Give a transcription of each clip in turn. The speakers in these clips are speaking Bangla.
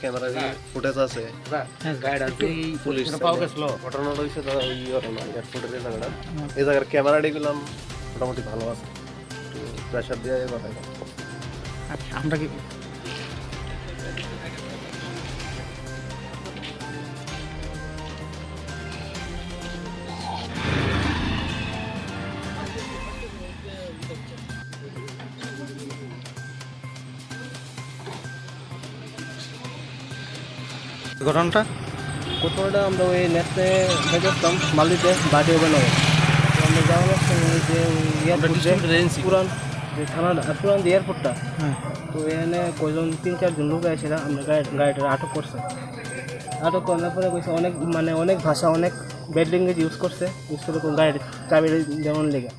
ক্যামেরা ফুটেজ আছে পুলিশ ঘটনা রয়েছে এই এয়ারপোর্টের এই জায়গাটা এই জায়গার ক্যামেরাটি গেলাম মোটামুটি ভালো আছে, একটু প্রেশার দিয়ে কথা। আচ্ছা, আমরা কি ঘটনাটা কোথাওটা আমরা ওই নেটে দেখতাম মালিতে বাড়ি বানাবো, তো আমরা যাওয়ার সময় যে এয়ারপোর্ট পুরান যে থানাটা পুরান যে এয়ারপোর্টটা, তো এখানে কয়জন 3-4 লোক আসে, আমরা গাড়িটা আটক করছে। আটক করার পরে কইছে অনেক ভাষা, অনেক ব্যাড ল্যাঙ্গুয়েজ ইউজ করে গাড়ির চাবি যেমন লেগে।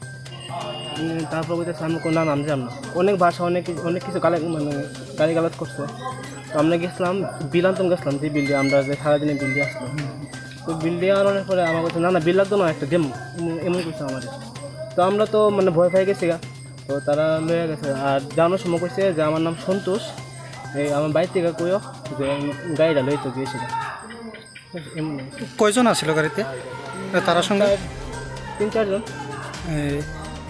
তারপর কইতেছে আমি কোনো নাম জানি না, অনেক ভাষা অনেক কিছু গালাজ করছে। তো আমরা গেছিলাম বিলান্তম গেছিলাম, যে বিল দিয়ে আমরা যে সারাদিনে বিল দিয়ে আসলাম। তো বিল দিয়ে আনার পরে আমার কাছে না বিল লাগতো না, একটা দেম এমন করছে আমাদের। তো আমরা তো ভয় পেয়ে গেছি গা, তো তারা লয়ে গেছে। আর জানানোর সময় কইছে যে আমার নাম সন্তোষ, এই আমার বাড়ি থেকে কইও যে গাড়িটা লইতে গিয়েছিল। এমন কয়জন আসছিল গাড়িতে তার সঙ্গে? 3-4 জন।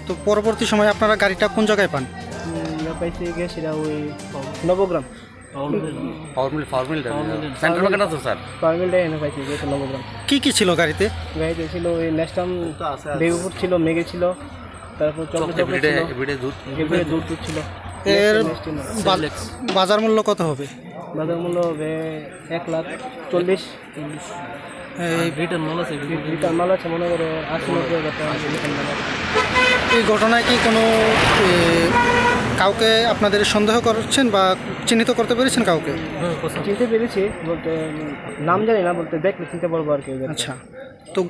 তো পরবর্তী সময় আপনারা গাড়িটা কোন জায়গায় পান? পাইছে গিয়েছিল ওই নবগ্রাম ফার্মিলটা এনে পাইছে গিয়েছিল নবগ্রাম। কি কি ছিল গাড়িতে? গাড়িতে ছিল ওই নেস্টাম, বেগুপুর ছিল, মেঘে ছিল, তারপর চকলেট দুধ ছিল। এর বাজার মূল্য কত হবে? বাজার মূল্য হবে 1,40,000। রিটার্ন মাল আছে মনে করো 80-90,000 টাকা রিটার্ন মাল আছে। এই ঘটনায় কি কোনো কাউকে আপনাদের সন্দেহ করছেন বা চিহ্নিত করতে পেরেছেন কাউকে? চিনতে পেরেছি বলতে, নাম জানি না, বলতে দেখলে চিনতে পারবো আর কি। আচ্ছা, তো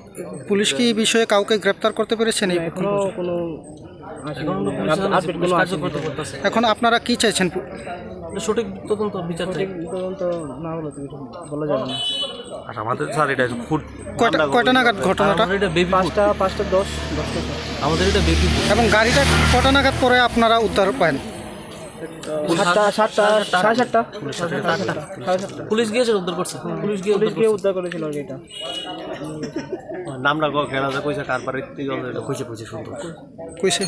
পুলিশ কি এই বিষয়ে কাউকে গ্রেপ্তার করতে পেরেছেন? এখনো কোনো এখন আপনারা কি চাইছেন? সঠিক তদন্ত বিচার না হলে তো কিছু বলা যাবে না। আর আমাদের স্যার এটা কয়টা নাগাদ ঘটনাটা? 5:10 আমাদের এটা বেবি, এবং গাড়িটা কটা নাগাদ পরে আপনারা উদ্ধার পান? 7:30 পুলিশ গিয়েছে উদ্ধার করছে, পুলিশ গিয়ে উদ্ধার করেছিল এটা। নামটা কেনা কইছে, তারপরে কইছে সুন্দর কইছে